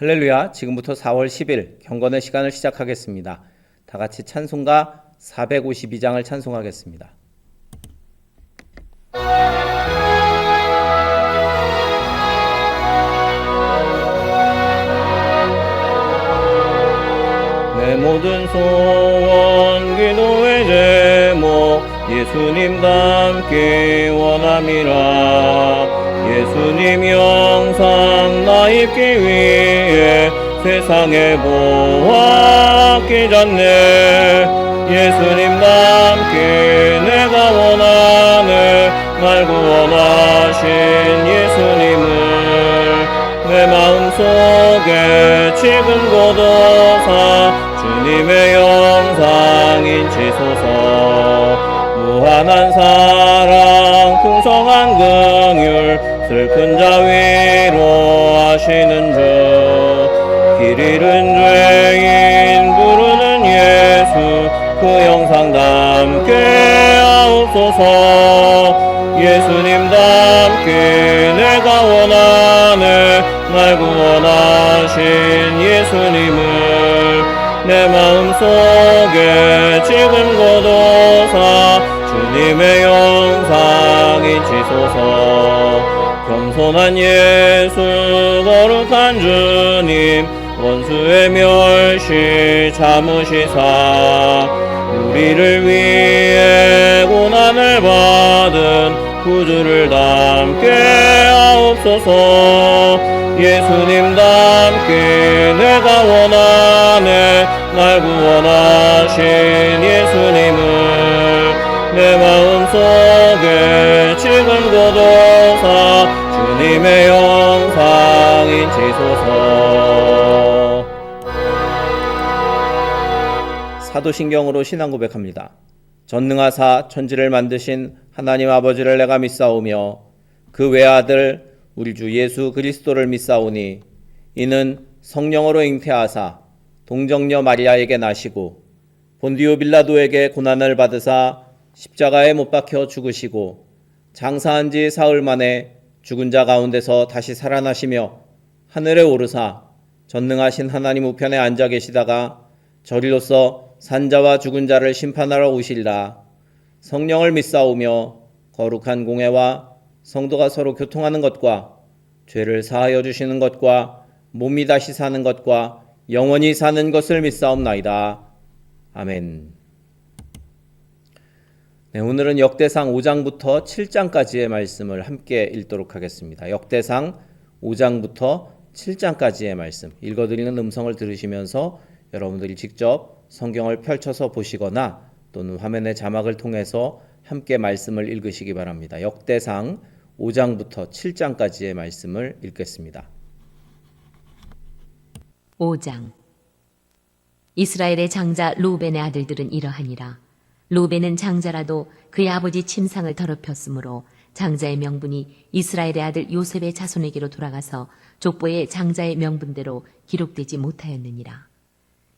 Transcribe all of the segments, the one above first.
할렐루야, 지금부터 4월 10일 경건의 시간을 시작하겠습니다. 다 같이 찬송가 452장을 찬송하겠습니다. 내 모든 소원 기도의 제목 예수님 닮기 원함이라. 예수님 영상 나 입기 위해 세상에 보았기 전에 예수님 닮기 내가 원하네. 날 구원하신 예수님을 내 마음속에 지금 고도사 주님의 영상 인치소서. 무한한 사랑 풍성한 긍휼 슬픈 자 위로하시는 주 길 잃은 죄인 부르는 예수 그 영상 담게 하옵소서. 예수님 닮기 내가 원하네. 날 구원하신 예수님을 내 마음속에 지금 고도사 주님의 영상 인치소서. 겸손한 예수 거룩한 주님 원수의 멸시 참으시사 우리를 위해 고난을 받은 구주를 닮게 하옵소서. 예수님 닮기 내가 원하네. 날 구원하신 예수님을 내 마음속에 지금 고도사 주님의 영상 인치소서. 사도신경으로 신앙 고백합니다. 전능하사 천지를 만드신 하나님 아버지를 내가 믿사오며 그 외아들 우리 주 예수 그리스도를 믿사오니 이는 성령으로 잉태하사 동정녀 마리아에게 나시고 본디오 빌라도에게 고난을 받으사 십자가에 못 박혀 죽으시고 장사한 지 사흘 만에 죽은 자 가운데서 다시 살아나시며 하늘에 오르사 전능하신 하나님 우편에 앉아 계시다가 저리로서 산자와 죽은 자를 심판하러 오시리라. 성령을 믿사오며 거룩한 공회와 성도가 서로 교통하는 것과 죄를 사하여 주시는 것과 몸이 다시 사는 것과 영원히 사는 것을 믿사옵나이다. 아멘. 네, 오늘은 역대상 5장부터 7장까지의 말씀을 함께 읽도록 하겠습니다. 역대상 5장부터 7장까지의 말씀 읽어드리는 음성을 들으시면서 여러분들이 직접 성경을 펼쳐서 보시거나 또는 화면의 자막을 통해서 함께 말씀을 읽으시기 바랍니다. 역대상 5장부터 7장까지의 말씀을 읽겠습니다. 5장. 이스라엘의 장자 루벤의 아들들은 이러하니라. 루벤은 장자라도 그의 아버지 침상을 더럽혔으므로 장자의 명분이 이스라엘의 아들 요셉의 자손에게로 돌아가서 족보의 장자의 명분대로 기록되지 못하였느니라.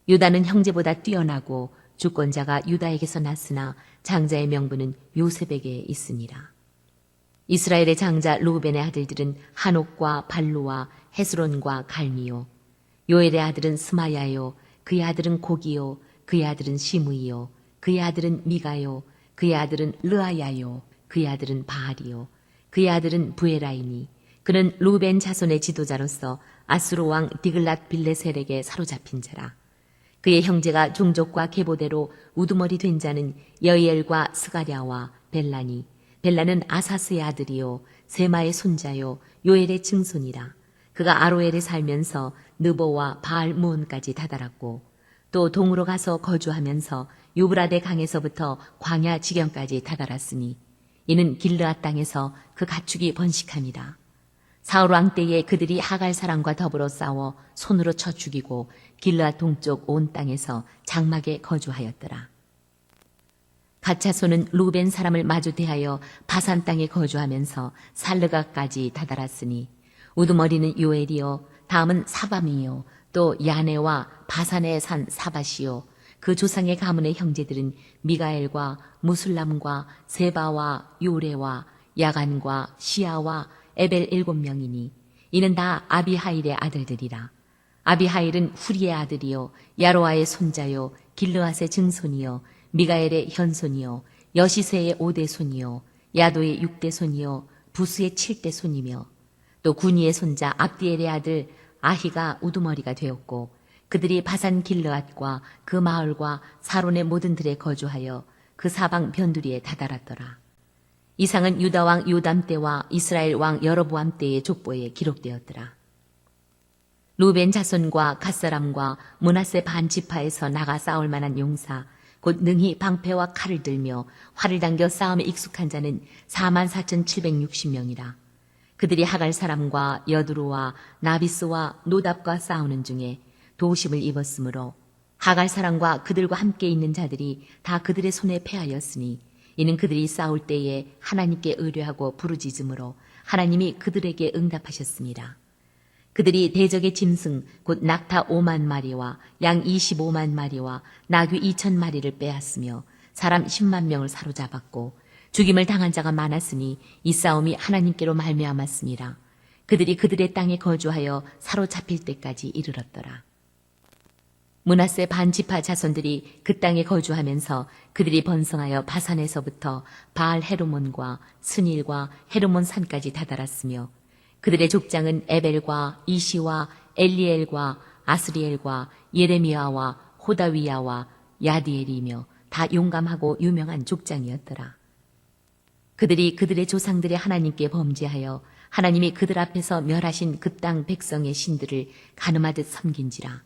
유다는 형제보다 뛰어나고 주권자가 유다에게서 났으나 장자의 명분은 요셉에게 있으니라. 이스라엘의 장자 루벤의 아들들은 한옥과 발루와 헤스론과 갈미요. 요엘의 아들은 스마야요. 그의 아들은 고기요. 그의 아들은 시므이요. 그의 아들은 미가요. 그의 아들은 르아야요. 그의 아들은 바알이요. 그의 아들은 부에라이니 그는 루벤 자손의 지도자로서 아수르 왕 디글랏 빌레셀에게 사로잡힌 자라. 그의 형제가 종족과 계보대로 우두머리 된 자는 여이엘과 스가랴와 벨라니. 벨라는 아사스의 아들이요 세마의 손자요 요엘의 증손이라. 그가 아로엘에 살면서 느보와 바알무온까지 다다랐고 또 동으로 가서 거주하면서 유브라데 강에서부터 광야 지경까지 다다랐으니 이는 길르앗 땅에서 그 가축이 번식함이라. 사울 왕 때에 그들이 하갈 사람과 더불어 싸워 손으로 쳐 죽이고 길르앗 동쪽 온 땅에서 장막에 거주하였더라. 갓자손은 루벤 사람을 마주 대하여 바산 땅에 거주하면서 살르가까지 다다랐으니 우두머리는 요엘이요 다음은 사밤이요 또 야네와 바산의 산 사바시요 그 조상의 가문의 형제들은 미가엘과 무술람과 세바와 요레와 야간과 시아와 에벨 7명이니 이는 다 아비하일의 아들들이라. 아비하일은 후리의 아들이요 야로아의 손자요 길르앗의 증손이요 미가엘의 현손이요 여시세의 5대 손이요 야도의 6대 손이요 부스의 7대 손이며 또 구니의 손자 압디엘의 아들 아히가 우두머리가 되었고 그들이 바산 길르앗과 그 마을과 사론의 모든 들에 거주하여 그 사방 변두리에 다다랐더라. 이상은 유다 왕 요담 때와 이스라엘 왕 여로보암 때의 족보에 기록되었더라. 루벤 자손과 갓사람과 므낫세 반 지파에서 나가 싸울 만한 용사 곧 능히 방패와 칼을 들며 활을 당겨 싸움에 익숙한 자는 44,760명이라. 그들이 하갈 사람과 여두루와 나비스와 노답과 싸우는 중에 도심을 입었으므로 하갈 사람과 그들과 함께 있는 자들이 다 그들의 손에 패하였으니 이는 그들이 싸울 때에 하나님께 의뢰하고 부르짖음으로 하나님이 그들에게 응답하셨습니다. 그들이 대적의 짐승 곧 낙타 5만 마리와 양 25만 마리와 나귀 2천 마리를 빼앗으며 사람 10만 명을 사로잡았고 죽임을 당한 자가 많았으니 이 싸움이 하나님께로 말미암았습니다. 그들이 그들의 땅에 거주하여 사로잡힐 때까지 이르렀더라. 므낫세 반지파 자손들이 그 땅에 거주하면서 그들이 번성하여 바산에서부터 바알 헤르몬과 스닐과 헤르몬 산까지 다다랐으며 그들의 족장은 에벨과 이시와 엘리엘과 아스리엘과 예레미야와 호다위야와 야디엘이며 다 용감하고 유명한 족장이었더라. 그들이 그들의 조상들의 하나님께 범죄하여 하나님이 그들 앞에서 멸하신 그 땅 백성의 신들을 가늠하듯 섬긴지라.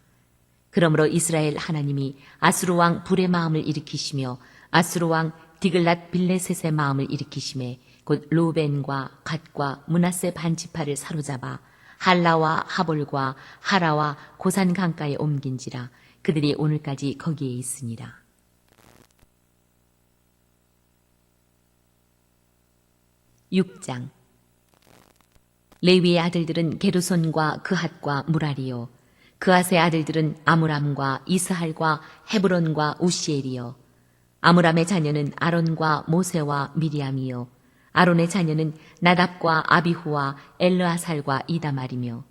그러므로 이스라엘 하나님이 아수르 왕 불의 마음을 일으키시며 아수르 왕 디글랏 빌레셋의 마음을 일으키심에 곧 루벤과 갓과 므낫세 반지파를 사로잡아 할라와 하볼과 하라와 고산 강가에 옮긴지라. 그들이 오늘까지 거기에 있으니라. 6장. 레위의 아들들은 게르손과 그핫과 무라리요 그핫의 아들들은 아므람과 이스할과 헤브론과 우시엘이요 아므람의 자녀는 아론과 모세와 미리암이요 아론의 자녀는 나답과 아비후와 엘르아살과 이다말이며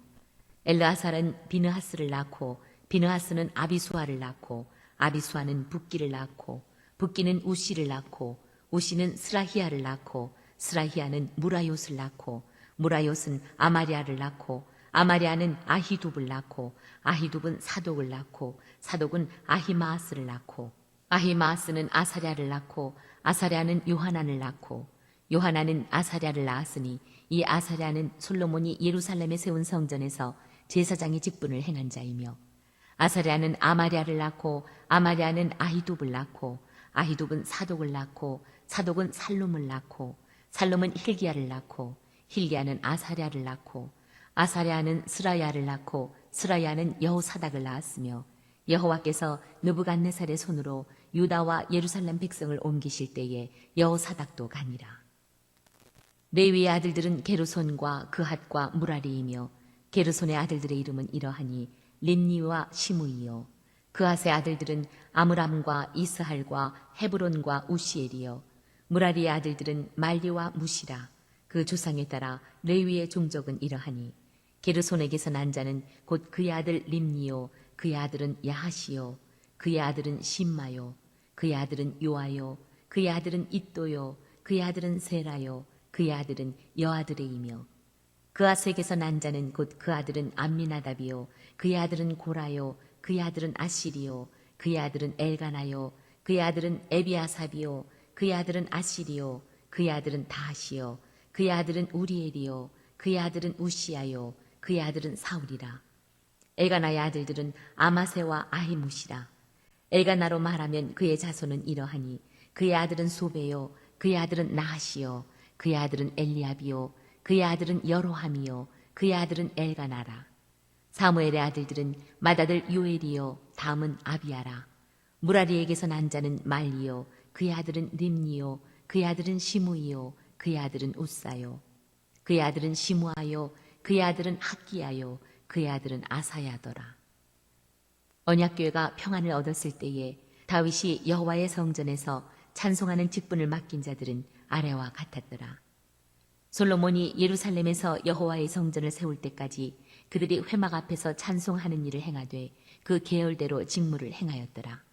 엘르아살은 비느하스를 낳고 비느하스는 아비수아를 낳고 아비수아는 붓기를 낳고 붓기는 우시를 낳고 우시는 스라히아를 낳고 스라히아는 무라요스를 낳고 무라요스는 아마리아를 낳고 아마리아는 아히둡을 낳고 아히둡은 사독을 낳고 사독은 아히마아스를 낳고 아히마아스는 아사랴를 낳고 아사랴는 요하난을 낳고 요하난은 아사랴를 낳았으니 이 아사랴는 솔로몬이 예루살렘에 세운 성전에서 제사장의 직분을 행한 자이며 아사랴는 아마랴를 낳고 아마랴는 아히둡을 낳고 아히둡은 사독을 낳고 사독은 살룸을 낳고 살룸은 힐기야를 낳고 힐기야는 아사랴를 낳고 아사랴는 스라야를 낳고 스라야는 여호사닥을 낳았으며 여호와께서 느부갓네살의 손으로 유다와 예루살렘 백성을 옮기실 때에 여호사닥도 가니라. 레위의 아들들은 게르손과 그핫과 무라리이며 게르손의 아들들의 이름은 이러하니 림니와 시므이요 그핫의 아들들은 아므람과 이스할과 헤브론과 우시엘이요 무라리의 아들들은 말리와 무시라. 그 조상에 따라 레위의 종족은 이러하니 게르손에게서 난 자는 곧 그의 아들 림니요 그의 아들은 야하시요 그의 아들은 심마요 그의 아들은 요아요 그의 아들은 잇도요 그의 아들은 세라요 그의 아들은 여아드레이며 그아스에게서 난 자는 곧 그 아들은 암미나답이요 그의 아들은 고라요 그의 아들은 아시리요 그의 아들은 엘가나요 그의 아들은 에비아삽이요 그의 아들은 아시리요 그의 아들은 다하시요 그의 아들은 우리엘이요 그의 아들은 우시아요 그의 아들은 사울이라. 엘가나의 아들들은 아마세와 아히무시라. 엘가나로 말하면 그의 자손은 이러하니 그의 아들은 소베요 그의 아들은 나하시요 그의 아들은 엘리압이요 그의 아들은 여로함이요 그의 아들은 엘가나라. 사무엘의 아들들은 맏아들 요엘이요 다음은 아비아라. 무라리에게서 난 자는 말리요 그의 아들은 림니요 그의 아들은 시므이요 그의 아들은 우사요 그의 아들은 시므아요 그의 아들은 학기야요 그의 아들은 아사야더라. 언약궤가 평안을 얻었을 때에 다윗이 여호와의 성전에서 찬송하는 직분을 맡긴 자들은 아래와 같았더라. 솔로몬이 예루살렘에서 여호와의 성전을 세울 때까지 그들이 회막 앞에서 찬송하는 일을 행하되 그 계열대로 직무를 행하였더라.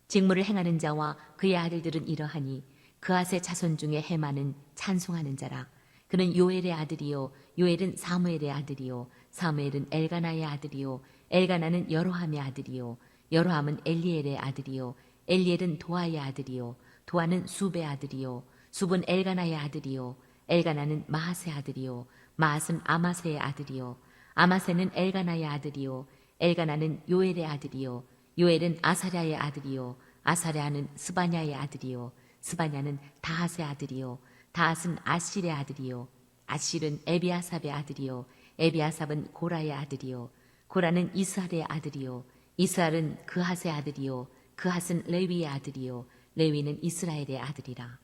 직무를 행하는 자와 그의 아들들은 이러하니 그앗의 자손 중에 헤만은 찬송하는 자라. 그는 요엘의 아들이요 요엘은 사무엘의 아들이요 사무엘은 엘가나의 아들이요 엘가나는 여로함의 아들이요 여로함은 엘리엘의 아들이요 엘리엘은 도아의 아들이요 도아는 수베의 아들이요 숲은 엘가나의 아들이요 엘가나는 마하스의 아들이요 마하스는 아마세의 아들이요 아마세는 엘가나의 아들이요 엘가나는 요엘의 아들이요 요엘은 아사랴의 아들이요 아사랴는 스바냐의 아들이요 스바냐는 다핫의 아들이요 다핫은 아실의 아들이요 아실은 에비아삽의 아들이요 에비아삽은 고라의 아들이요 고라는 이스할의 아들이요 이스할은 그핫의 아들이요 그핫은 레위의 아들이요 레위는 이스라엘의 아들이라.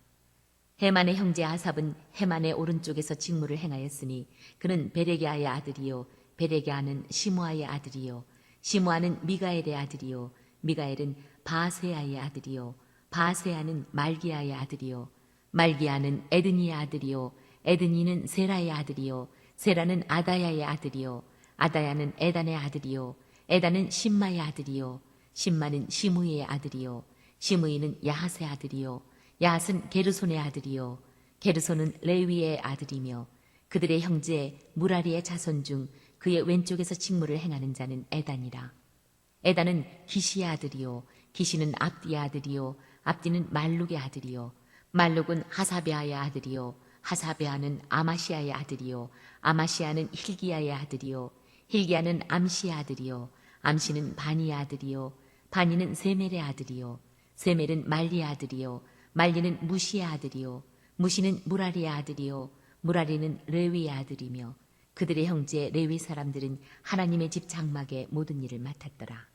헤만의 형제 아삽은 헤만의 오른쪽에서 직무를 행하였으니 그는 베레게아의 아들이요 베레게아는 시므아의 아들이요 시므아는 미가엘의 아들이요 미가엘은 바세아의 아들이요 바세아는 말기야의 아들이요 말기야는 에드니의 아들이요 에드니는 세라의 아들이요 세라는 아다야의 아들이요 아다야는 에단의 아들이요 에단은 심마의 아들이요 심마는 시므이의 아들이요 시므이는 야핫의 아들이요 야핫은 게르손의 아들이요 게르손은 레위의 아들이며 그들의 형제 무라리의 자손 중 그의 왼쪽에서 직무를 행하는 자는 에단이라. 에단은 기시의 아들이요 기시는 압디의 아들이요 압디는 말룩의 아들이요 말룩은 하사베아의 아들이요 하사베아는 아마시아의 아들이요 아마시아는 힐기야의 아들이요 힐기야는 암시의 아들이요 암시는 바니의 아들이요 바니는 세멜의 아들이요 세멜은 말리의 아들이요 말리는 무시의 아들이요 무시는 무라리의 아들이요 무라리는 레위의 아들이며 그들의 형제 레위 사람들은 하나님의 집 장막의 모든 일을 맡았더라.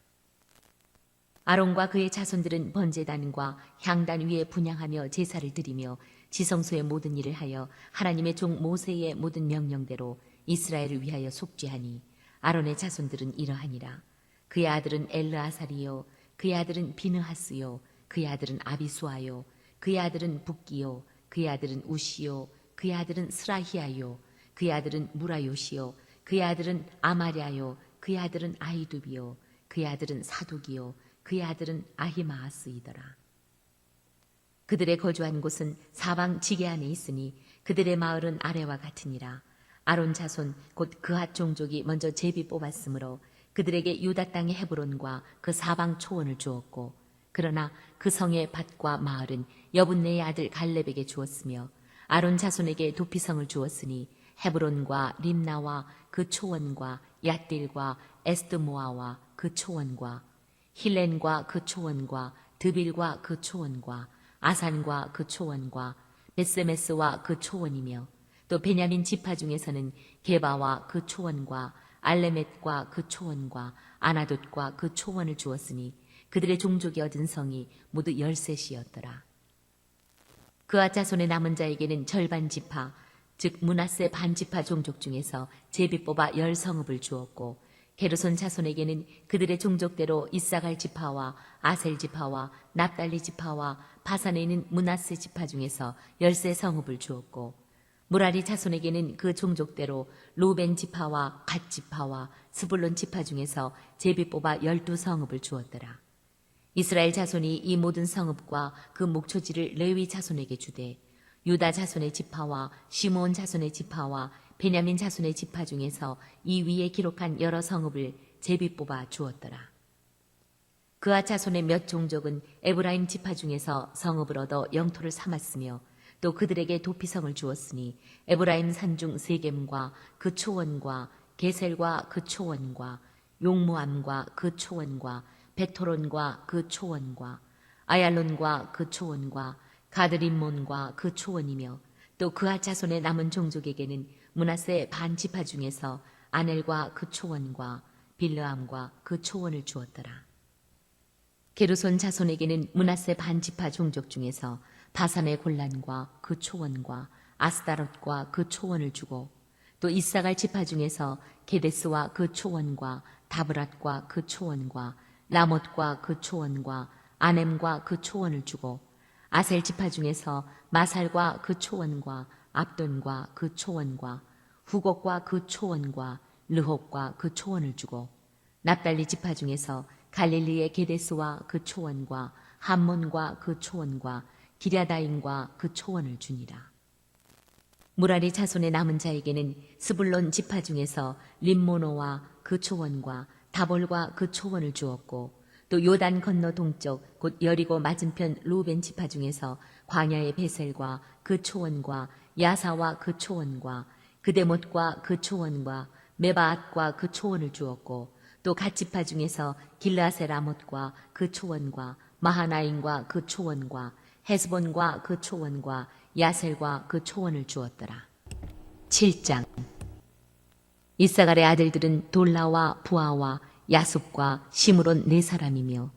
아론과 그의 자손들은 번제단과 향단 위에 분향하며 제사를 드리며 지성소의 모든 일을 하여 하나님의 종 모세의 모든 명령대로 이스라엘을 위하여 속죄하니 아론의 자손들은 이러하니라. 그의 아들은 엘르아살이요 그의 아들은 비느하스요 그의 아들은 아비수아요 그의 아들은 붓기요 그의 아들은 우시요 그의 아들은 스라히아요 그의 아들은 무라요시요 그의 아들은 아마랴요 그의 아들은 아이두비요 그의 아들은 사독이요 그의 아들은 아히마아스이더라. 그들의 거주한 곳은 사방 지게 안에 있으니 그들의 마을은 아래와 같으니라. 아론 자손 곧 그핫 종족이 먼저 제비 뽑았으므로 그들에게 유다 땅의 헤브론과 그 사방 초원을 주었고 그러나 그 성의 밭과 마을은 여분네의 아들 갈렙에게 주었으며 아론 자손에게 도피성을 주었으니 헤브론과 림나와 그 초원과 얏딜과 에스드모아와 그 초원과 힐렌과 그 초원과 드빌과 그 초원과 아산과 그 초원과 베스메스와 그 초원이며 또 베냐민 지파 중에서는 게바와 그 초원과 알레멧과 그 초원과 아나돗과 그 초원을 주었으니 그들의 종족이 얻은 성이 모두 13이었더라. 그아 자손의 남은 자에게는 절반 지파 즉 므낫세 반지파 종족 중에서 제비 뽑아 10성읍을 주었고 게르손 자손에게는 그들의 종족대로 이사갈 지파와 아셀 지파와 납달리 지파와 바산에 있는 므낫세 지파 중에서 13성읍을 주었고 무라리 자손에게는 그 종족대로 루벤 지파와 갓 지파와 스불론 지파 중에서 제비 뽑아 12성읍을 주었더라. 이스라엘 자손이 이 모든 성읍과 그 목초지를 레위 자손에게 주되 유다 자손의 지파와 시므온 자손의 지파와 베냐민 자손의 지파 중에서 이 위에 기록한 여러 성읍을 제비 뽑아 주었더라. 그아 자손의 몇 종족은 에브라임 지파 중에서 성읍을 얻어 영토를 삼았으며 또 그들에게 도피성을 주었으니 에브라임 산중 세겜과 그 초원과 게셀과 그 초원과 용무암과 그 초원과 베토론과 그 초원과 아얄론과 그 초원과 가드림몬과 그 초원이며 또 그아 자손의 남은 종족에게는 므낫세 반지파 중에서 아넬과 그 초원과 빌르암과 그 초원을 주었더라. 게르손 자손에게는 므낫세 반지파 종족 중에서 바산의 골란과 그 초원과 아스다롯과 그 초원을 주고 또 이사갈 지파 중에서 게데스와 그 초원과 다브랏과 그 초원과 라못과 그 초원과 아넴과 그 초원을 주고 아셀 지파 중에서 마살과 그 초원과 압돈과 그 초원과 후곡과 그 초원과 르홉과 그 초원을 주고 납달리 지파 중에서 갈릴리의 게데스와 그 초원과 함몬과 그 초원과 기랴다임과 그 초원을 주니라. 무라리 자손의 남은 자에게는 스불론 지파 중에서 림모노와 그 초원과 다볼과 그 초원을 주었고 또 요단 건너 동쪽 곧 여리고 맞은편 루벤 지파 중에서 광야의 베셀과 그 초원과 야사와 그 초원과 그데못과 그 초원과 메바앗과 그 초원을 주었고 또 갓지파 중에서 길라세 라못과 그 초원과 마하나임과 그 초원과 헤스본과 그 초원과 야셀과 그 초원을 주었더라. 7장. 이사갈의 아들들은 돌라와 부하와 야숲과 시므론 네 사람이며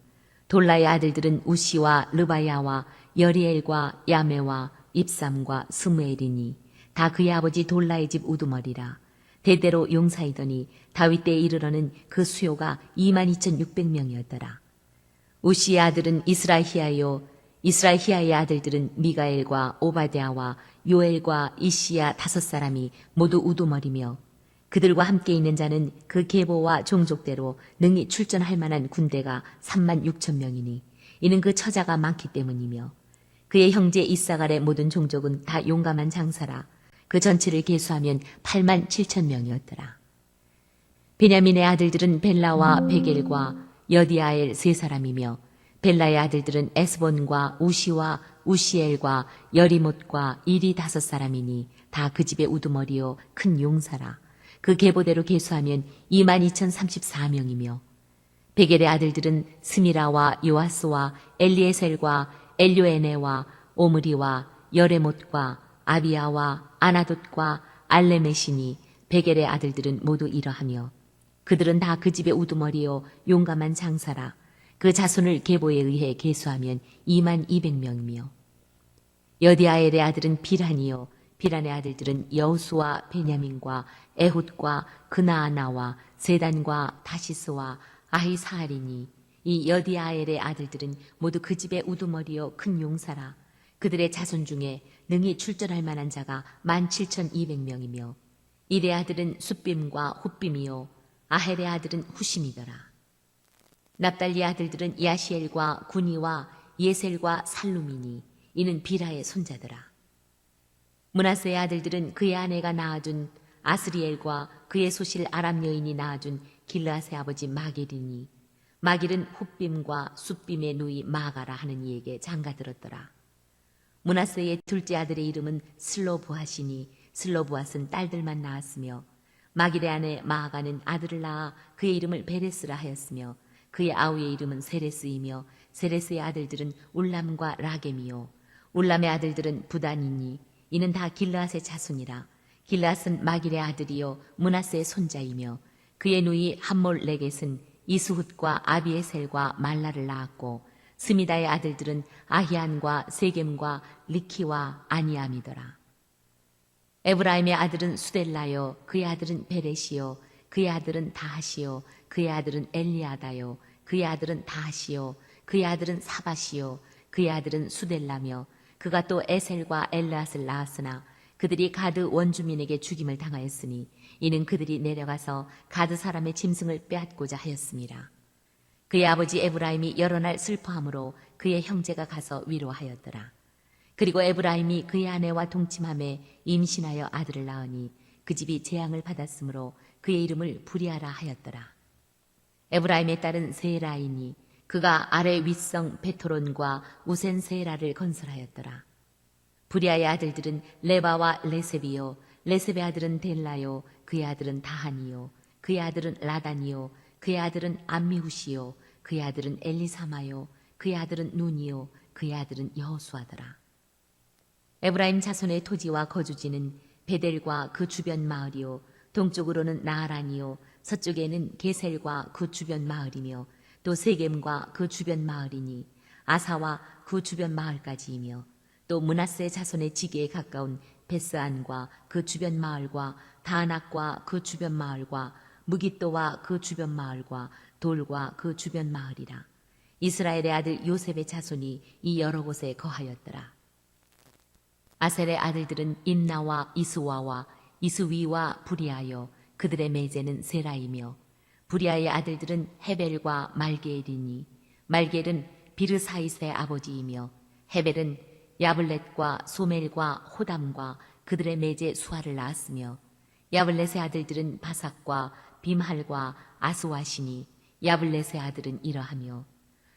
돌라의 아들들은 우시와 르바야와 여리엘과 야메와 입삼과 스무엘이니 다 그의 아버지 돌라의 집 우두머리라. 대대로 용사이더니 다윗 때에 이르러는 그 수요가 22,600명이었더라. 우시의 아들은 이스라히야요 이스라히야의 아들들은 미가엘과 오바댜와 요엘과 이시야 5사람이 모두 우두머리며 그들과 함께 있는 자는 그 계보와 종족대로 능히 출전할 만한 군대가 36,000명이니 이는 그 처자가 많기 때문이며 그의 형제 이사갈의 모든 종족은 다 용감한 장사라. 그 전체를 계수하면 87,000명이었더라. 베냐민의 아들들은 벨라와 베겔과 여디아엘 3사람이며 벨라의 아들들은 에스본과 우시와 우시엘과 여리못과 이리 5사람이니 다 그 집의 우두머리요 큰 용사라. 그 계보대로 계수하면 22,034명이며 베겔의 아들들은 스미라와 요아스와 엘리에셀과 엘요에네와 오므리와 여레못과 아비야와 아나돗과 알레메시니 베겔의 아들들은 모두 이러하며 그들은 다 그 집의 우두머리요 용감한 장사라. 그 자손을 계보에 의해 계수하면 22,000명이며 여디아엘의 아들은 비란이요 비란의 아들들은 여우수와 베냐민과 에훗과 그나아나와 세단과 다시스와 아히사알이니 이 여디아엘의 아들들은 모두 그 집의 우두머리요 큰 용사라. 그들의 자손 중에 능히 출전할 만한 자가 17,200명이며 이레 아들은 숫빔과 훗빔이요 아헬의 아들은 후심이더라. 납달리 아들들은 야시엘과 구니와 예셀과 살룸이니 이는 비라의 손자더라. 므낫세의 아들들은 그의 아내가 낳아준 아스리엘과 그의 소실 아람 여인이 낳아준 길르앗의 아버지 마길이니 마길은 훗빔과 숫빔의 누이 마가라 하는 이에게 장가들었더라. 므낫세의 둘째 아들의 이름은 슬로부핫이니 슬로부핫은 딸들만 낳았으며 마길의 아내 마아가는 아들을 낳아 그의 이름을 베레스라 하였으며 그의 아우의 이름은 세레스이며 세레스의 아들들은 울람과 라겜이요 울람의 아들들은 부단이니 이는 다 길르앗의 자손이라. 길르앗은 마길의 아들이요 므낫세의 손자이며 그의 누이 함몰레겟은 이스훗과 아비에셀과 말라를 낳았고 스미다의 아들들은 아히안과 세겜과 리키와 아니암이더라. 에브라임의 아들은 수델라요 그의 아들은 베레시요 그의 아들은 다하시요 그의 아들은 엘리아다요 그의 아들은 다하시요 그의 아들은 사바시요 그의 아들은 수델라며 그가 또 에셀과 엘라앗을 낳았으나 그들이 가드 원주민에게 죽임을 당하였으니 이는 그들이 내려가서 가드 사람의 짐승을 빼앗고자 하였습니다. 그의 아버지 에브라임이 여러 날 슬퍼함으로 그의 형제가 가서 위로하였더라. 그리고 에브라임이 그의 아내와 동침함에 임신하여 아들을 낳으니 그 집이 재앙을 받았으므로 그의 이름을 부리아라 하였더라. 에브라임의 딸은 세라이니 그가 아래 윗성 베토론과 우센 세라를 건설하였더라. 부리아의 아들들은 레바와 레셉이요 레셉의 아들은 델라요 그의 아들은 다한이요 그의 아들은 라단이요 그의 아들은 암미후시요 그의 아들은 엘리사마요 그의 아들은 눈이요 그의 아들은 여호수아더라. 에브라임 자손의 토지와 거주지는 베델과 그 주변 마을이요 동쪽으로는 나아란이요 서쪽에는 게셀과 그 주변 마을이며 또 세겜과 그 주변 마을이니 아사와 그 주변 마을까지이며 또 므낫세 자손의 지게에 가까운 베스안과 그 주변 마을과 다낙과 그 주변 마을과 무깃도와 그 주변 마을과 돌과 그 주변 마을이라. 이스라엘의 아들 요셉의 자손이 이 여러 곳에 거하였더라. 아셀의 아들들은 임나와 이스와와 이스위와 부리아요 그들의 매제는 세라이며 부리아의 아들들은 헤벨과 말게엘이니 말게엘은 비르사이스의 아버지이며 헤벨은 야블렛과 소멜과 호담과 그들의 매제 수아를 낳았으며 야블렛의 아들들은 바삭과 빔할과 아스와시니 야블렛의 아들은 이러하며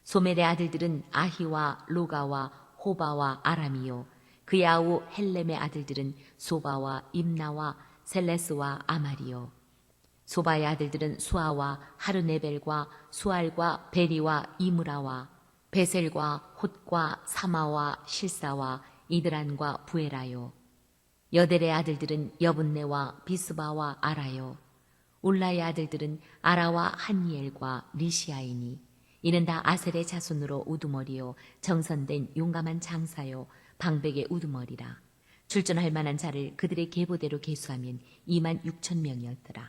소멜의 아들들은 아히와 로가와 호바와 아람이요 그의 아우 헬렘의 아들들은 소바와 임나와 셀레스와 아말이요 소바의 아들들은 수아와 하르네벨과 수알과 베리와 이므라와 베셀과 홑과 사마와 실사와 이드란과 부에라요 여델의 아들들은 여분네와 비스바와 아라요 울라의 아들들은 아라와 한니엘과 리시아이니 이는 다 아셀의 자손으로 우두머리요 정선된 용감한 장사요 방백의 우두머리라 출전할 만한 자를 그들의 계보대로 계수하면 26,000명이었더라.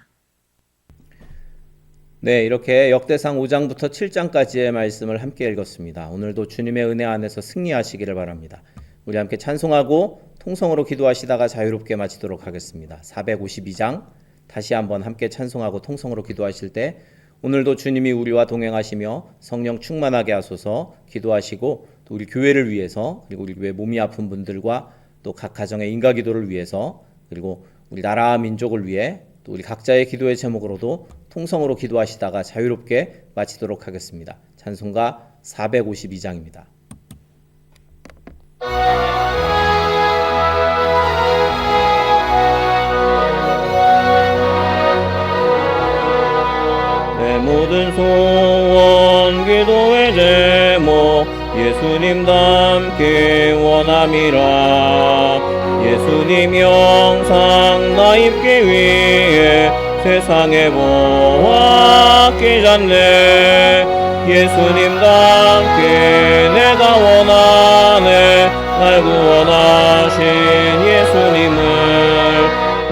네, 이렇게 역대상 5장부터 7장까지의 말씀을 함께 읽었습니다. 오늘도 주님의 은혜 안에서 승리하시기를 바랍니다. 우리 함께 찬송하고 통성으로 기도하시다가 자유롭게 마치도록 하겠습니다. 452장 다시 한번 함께 찬송하고 통성으로 기도하실 때 오늘도 주님이 우리와 동행하시며 성령 충만하게 하소서 기도하시고 또 우리 교회를 위해서 그리고 우리 교회 몸이 아픈 분들과 또 각 가정의 인가기도를 위해서 그리고 우리 나라와 민족을 위해 또 우리 각자의 기도의 제목으로도 통성으로 기도하시다가 자유롭게 마치도록 하겠습니다. 찬송가 452장입니다. 내 모든 소원 기도의 제목 예수님 닮기 원함이라 예수님 영상 나 입기 위해 세상에 보았기 전에 예수님 닮기 내가 원하네 날 구원하신 예수님을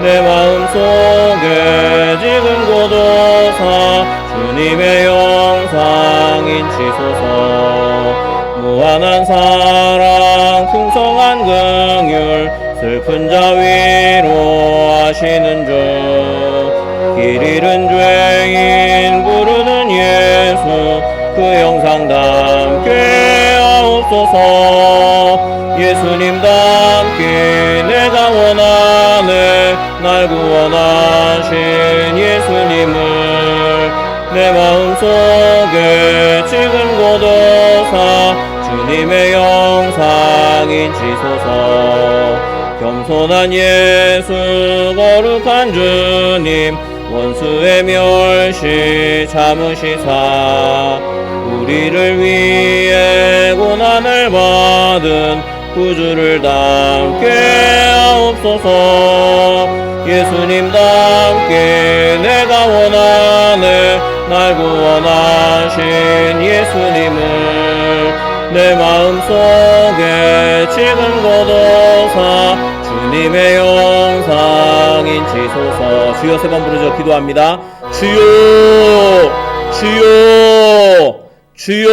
내 마음속에 지금 고도사 주님의 영상 인치소서 무한한 사랑 풍성한 긍휼 슬픈 자 위로하시는 주 길 잃은 죄인 부르는 예수 그 영상 담게 하옵소서 예수님 닮기 내가 원하네 날 구원하신 예수님을 내 마음속에 지금 고도사 주님의 영상 인치소서 겸손한 예수 거룩한 주님 원수의 멸시 참으시사 우리를 위해 고난을 받은 구주를 닮게 하옵소서 예수님 닮게 내가 원하네 날 구원하신 예수님을 내 마음속에 지금 고도사 주님의 영상 인치소서 주여 세 번 부르짖어 기도합니다. 주여 주여 주여